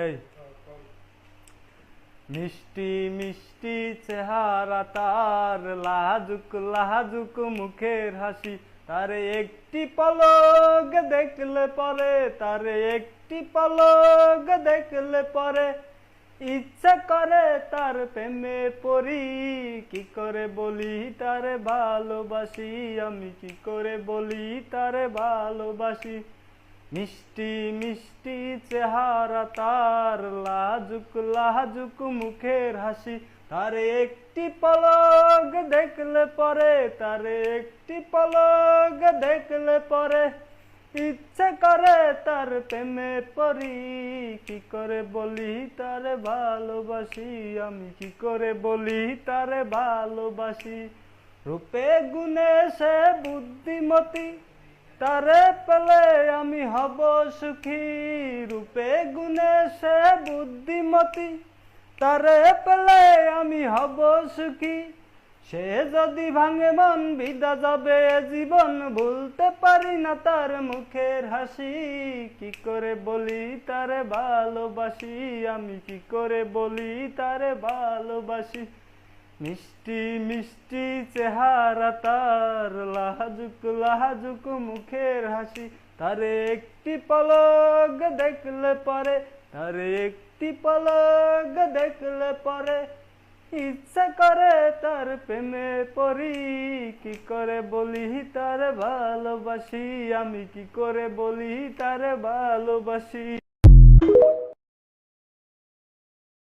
এই মিষ্টি মিষ্টি চেহারা তার, লাজুক লাজুক মুখের হাসি, তারে একটি পলক দেখলে পরে, তারে একটি পলক দেখলে পরে ইচ্ছা করে তার প্রেমে পড়ি। কি করে বলি তারে ভালোবাসি, আমি কি করে বলি তারে ভালোবাসি। মিষ্টি মিষ্টি চেহারা তার, লাজুক লাজুক মুখের হাসি, তারে একটি পলক দেখলে পরে, তারে একটি পলক দেখলে পরে ইচ্ছে করে তার প্রেমে পড়ি। কি করে বলি তারে ভালোবাসি, আমি কি করে বলি তারে ভালোবাসি। রূপে গুণে সে বুদ্ধিমতী, তারে পেলে আমি হব সুখী। রূপে গুণে সে বুদ্ধিমতী, তারে পেলে আমি হব সুখী। সে যদি ভাঙে মন বিদা যাবে জীবন, ভুলতে পারি না তার মুখের হাসি। কি করে বলি তারে ভালোবাসি, আমি কি করে বলি তারে ভালোবাসি। মিষ্টি মিষ্টি চেহারা তার, লাজুক লাজুক মুখের হাসি, তারে একটি পলক দেখলে পরে, তারে একটি পলক দেখলে পরে ইচ্ছা করে তার প্রেমে পড়ি। কি করে বলি তারে ভালোবাসি, আমি কি করে বলি তারে ভালোবাসি।